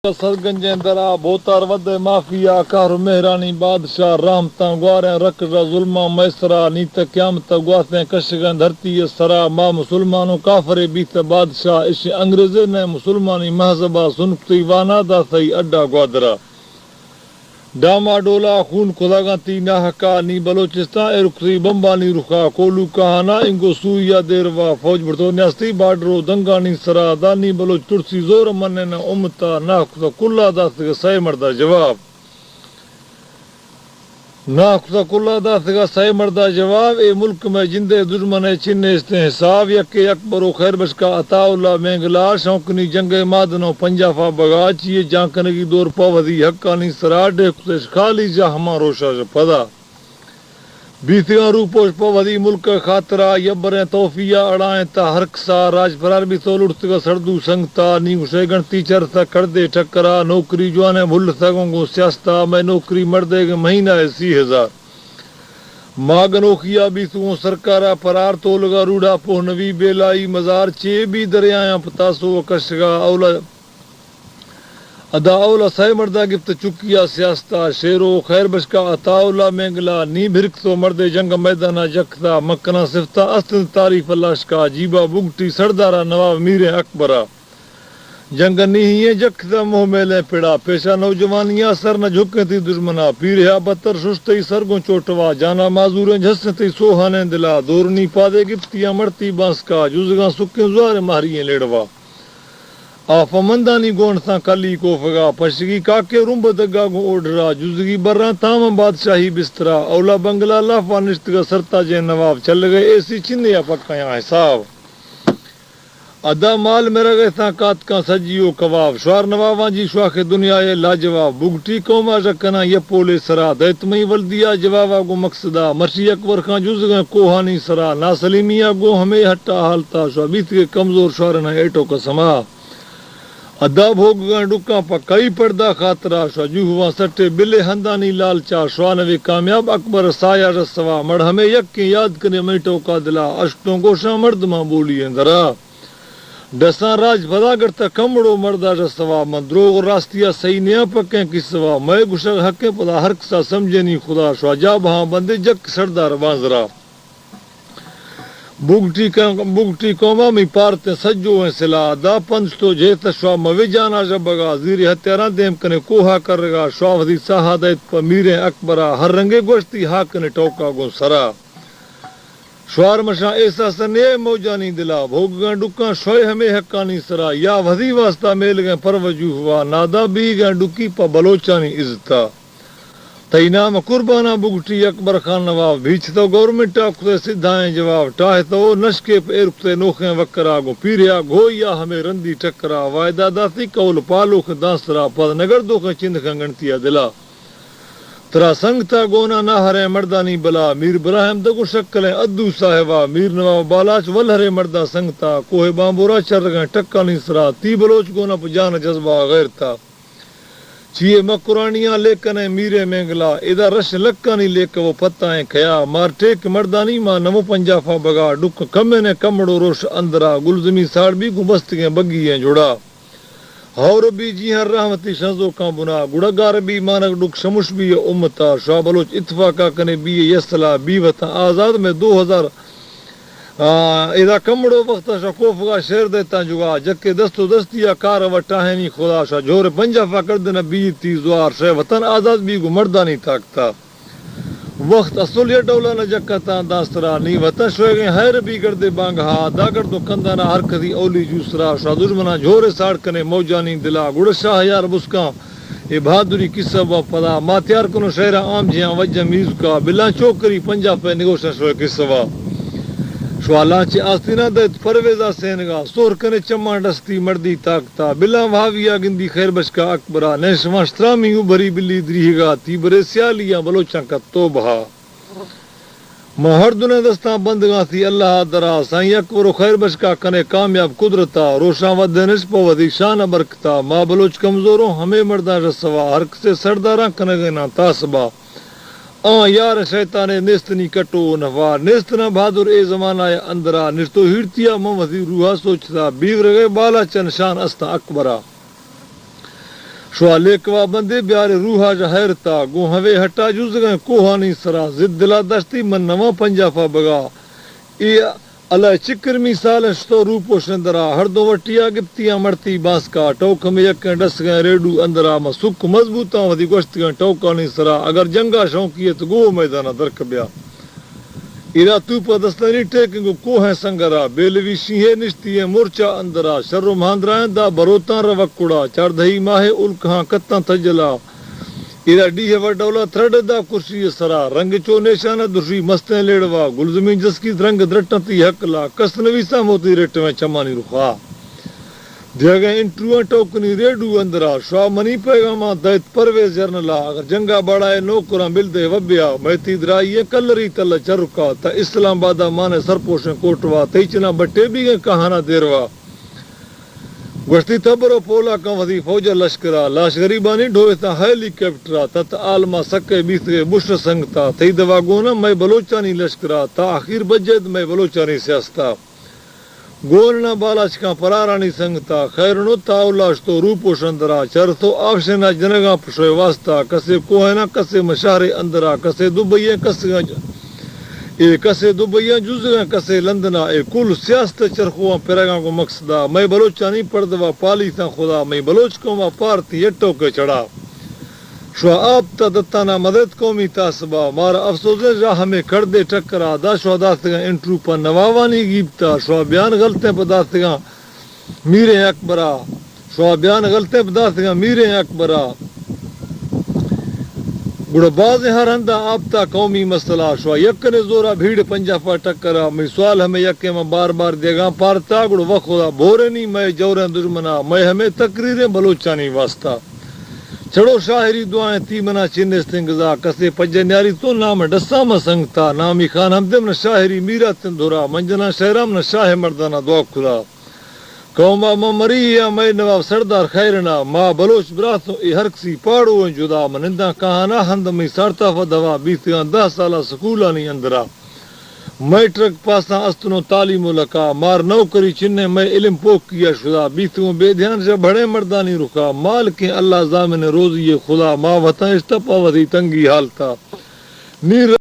सरगंजे दरा बोतार वद mafia car मेहरानी बादशाह रामता ग्वारे रकजा जुल्मा मैसरा नीत क्यामत ग्वासे कशगन धरती सरा मां मुसलमानों काफरे बीत बादशाह इश अंग्रेजे ने मुसलमानी महजबा सुनती वानादा सही अड्डा ग्वादरा डामा डोला खून खुदागती नाहका नी बलोचिस्तान रुखी बम्बानी रुखा कोलू कहाना इंगो सूया देरवा फौज भरतो न्यास्ती बाडरो दंगानी सरा दानी बलोच तुरसी जोर मने न उमता नाखुदा कुल्ला दास के सही मर्दा जवाब नाखुदा कुल्ला दास का सही मर्दा जवाब ए मुल्क में जिंदे दुश्मन छिन्ने इसते हिसाब यके अकबरो खैर बश का अताउल्ला मेंगला शौकनी जंगे मादनो पंजाफा बगाच ये जांकन की दौर पवदी हक्कानी सराडे कुछ खाली जा हमारो शाह पदा बीतिया रूपोश पवदी मुल्क खातरा यब्बरे तौफिया अड़ाए ता हरकसा राज फरार भी तोल उड़त का सरदू संगता नी उसे गणती चरता करदे ठकरा नौकरी जुआने भुल सगोंगो सियासता मैं नौकरी मर्दे के महीना है 80,000 मागनोखिया भी तू सरकारा परार तोलगा रूढ़ा पोह नवी बेलाई मजार चे भी दरियाया पतासो कशगा औला अदाउला सही मर्दा गिफ्त चुकिया सियासता शेरो खैर बश का अताउला मेंगला नी भिरक तो मर्दे जंग मैदाना जखता मक्कना सिफ्ता अस्तन तारीफ अल्लाह का जीबा बुगटी सरदारा नवाब मीरे अकबरा जंग नीहिए जखता मोह मेले पिड़ा पेशा नौजवानिया सर न झुके थी दुश्मना पीरिया बत्तर सुस्ती सरगो चोटवा जाना माजूरे झसती सोहाने दिला दोरनी पादे गिफ्तिया मरती बांस का जुजगा सुके जुआरे मारिए लेड़वा आफमंदानी गोण सा कली कोफगा पशगी काके रुंब दगा गो ओढ़रा जुजगी बर्रा ताम बादशाही बिस्तरा औला बंगला लाफा निश्त का सरता जे नवाब चल गए ऐसी चिन्ह पक्का हिसाब अदा माल मेरा गए था कात का सजियो कबाब श्वार नवाबा जी श्वाखे दुनिया ये लाजवाब बुगटी कौमा रखना ये पोले सरा दैतमई वल्दिया जवाबा गो मकसदा मर्शी अकबर खां जुज गए कोहानी सरा ना सलीमिया गो हमें हट्टा हालता श्वाबीत के कमजोर श्वार न एटो का समा अदा भोग डुका पकई पर्दा खातरा शजू हुआ सटे बिले हंदानी लालचा श्वानवे कामयाब अकबर साया रसवा मड़ हमें यक के याद करे मैटो का दिला अष्टों गोशा मर्द मां बोली दरा डसा राज भदा करता कमड़ो मर्दा रसवा मंद्रोग रास्तिया सही नया पके किसवा मैं गुशर हके पदा हरक सा समझे नहीं खुदा श्वाजा बहा बंदे जक सरदार बाजरा बुगटी कौमा में पारते सज्जो है सिला दा पंच तो जेत श्वा मवे जाना जबगा जीरे हत्यारा देम कने कोहा करगा श्वावदी सहादत पर मीरे अकबरा हर रंगे गोश्ती हाक ने टोका गो सरा श्वार मशा ऐसा सने मौजा नहीं दिला भोग डुका शोय हमें हक्कानी सरा या वधी वास्ता मेल गए परवजू हुआ नादा बी गए डुकी पर बलोचानी इज्जता तईनाम कुर्बाना बुगटी अकबर खान नवाब बीच तो गवर्नमेंट खुदे सिद्धाएं जवाब टाहे तो नशके पे नोखे वकरा गो पीरिया गोया हमें रंदी टकरा वायदा दाती कौल पालो के दासरा पद नगर दो के चिंद गणतिया दिला तरा संगता गोना ना हरे मर्दानी बला मीर इब्राहिम दगो शक्ल अद्दू साहिबा मीर नवाब बालाच वल हरे मर्दा संगता कोहे बांबोरा चर गए टक्कानी सरा ती बलोच गोना जान जज्बा गैर था चीए मकुरानिया लेकन मीरे मेंगला इधर रश लक्कानी लेक वो पत्ताएं खया मार टेक मर्दानी मां नमो पंजाफा बगा डुक कमे ने कमड़ो रोश अंदरा गुलजमी साड़ भी गुबस्त के बगी है जुड़ा हौर भी जी हर रहमती शजो का बुना गुड़गार भी मानक डुक शमुश भी उम्मता शाह बलोच इत्फाका कने भी यसला भी वता आजाद में 2000 इदा कमड़ो वक्त शकोफ का शेर देता जुगा जके दस्तो दस्तिया कार वटा है नी खुदा शा जोर पंजाफा कर देना बी ती जुआर शे वतन आजाद भी गु मर्दा नहीं ताकता वक्त असुल ये डोला न जकता दासरा नी वतन शोए गए हैर भी कर दे बांगा दा कर दो कंदा ना हर कदी ओली जूसरा शा दुश्मना जोरे साड़ कने मौजा नहीं दिला गुड़ शाह यार बुस्का ए बहादुरी किस्सा व पदा मात्यार कोनो शहरा आम जिया वज मीज का बिला चोकरी पंजाब निगोशा शोए किस्सा श्वालाचे आस्तीना दत परवेजा सेनगा सोर कने चम्मा डस्ती मर्दी ताकता बिला भाविया गिंदी खैर बश का अकबरा नेशमा श्रामी उभरी बिल्ली द्रीगा ती बरे सियालिया बलोचा का तोबहा महरदुने दस्ता बंदगा थी अल्लाह दरा साई अकबर खैर बश का कने कामयाब कुदरता रोशा वदनिस पवदी शान बरकता मां बलोच कमजोरों हमें मर्दा रसवा हरक से सरदारा कने ना तासबा यार शैताने नेस्तनी कटो नवा नेस्तना बहादुर ए जमाना अंदरा निस्तो हिड़तिया मोहम्मदी रूहा सोचता बीवर गए बाला चनशान अस्ता अकबरा شوا لیکوا بندے بیارے روحا جا حیرتا گو ہوے ہٹا جز گئے کوہانی سرا زد دلا دشتی من نواں پنجافا بگا ای اللہ چکر مثال شتو روپو شندرا ہر دو وٹیا گپتیاں مرتی باس کا ٹوک میں یکیں ڈس گئے ریڈو اندرا ما سک مضبوطاں ودی گوشت گئے ٹوکانی سرا اگر جنگا شوقیت گو میدانہ درک بیا ایرا تو پا دستانی ٹیکنگو کوہ سنگرا بیلوی شیہے نشتی مورچا اندرا شرم ہاندرائن دا بروتان روکڑا چاردہی ماہ الکہاں کتاں تجلا ایرا ڈیہ وڈولا تھرڈ دا کرسی سرا رنگ چو نیشانہ دشی مستیں لیڑوا گلزمین جس کی رنگ درٹنتی حقلا کسنویسا موتی ریٹ میں چمانی رخا دیگا انٹرو ٹوکنی ریڈو اندرا شوا منی پیغاما دائت پرویز جرنلا اگر جنگا بڑائے نوکران بلدے وبیا میتی درائیے کلری تل چرکا تا اسلام بادا مانے سرپوشن کوٹوا تیچنا بٹے بھی گئے کہانا دیروا گوشتی تبرو پولا کا وزی فوجہ لشکرا لاش غریبانی ڈھوئتا ہیلی کیپٹرا تت آلما سکے بیس گئے بشر سنگتا تی دوا گونا میں بلوچانی لشکرا تا آخیر بجد میں بلوچانی سیاستا گولنا بالا چکا پرارانی سنگتا خیرنو تاولاش تو روپو شندرا چرتو آفشنا جنگا پشوے واسطا کسے کوہنا کسے مشارے اندرا کسے دبئیے کسے دبئیاں جزگاں کسے لندنا اے کل سیاست چرخواں پیرگاں کو مقصدا میں بلوچانی پردوا پالی تا خدا میں بلوچ کو ما پارتی اٹو کے چڑھا شوا آپ تا دتانا مدد قومی تاسبا مارا افسوسے جا ہمیں کردے ٹکرا دا شوا داستگاں انٹرو پا نواوانی گیبتا شوا بیان غلطیں پا داستگاں میرے اکبرا شوا بیان غلطیں پا داستگاں میرے اکبرا گڑا باز ہر ہندا آپتا قومی مسئلہ شوا یکنے زورا بھیڑ پنجافا ٹکرا میں سوال ہمیں یکے میں بار بار دیگاں پارتا گڑا وخدا بورے نہیں میں جوریں دشمنا میں ہمیں تقریریں بلوچانی واسطہ چھڑو شاہری دعائیں تی منا چنستنگزا کسے پجے نیاری تو نام ڈسام سنگتا نامی خان ہمدم نہ شاہری میرا تندورا منجنا شہرام نہ شاہ مردانہ دعا کھلا قوما مری یا میں نواب سردار خیرنا ما بلوچ براتو ای ہر کسی پاڑو جدا منندہ کہانا ہند میں سارتا فدوا بیتیاں 10 سالہ سکولانی اندرا میں ٹرک پاسا استنو تعلیم لکا مار نوکری چننے میں علم پوک کیا شدا بیتوں بے دھیان سے بڑے مردانی رکا مال کے اللہ زامن روزی خدا ما وطن اشتپا وزی تنگی حالتا نیر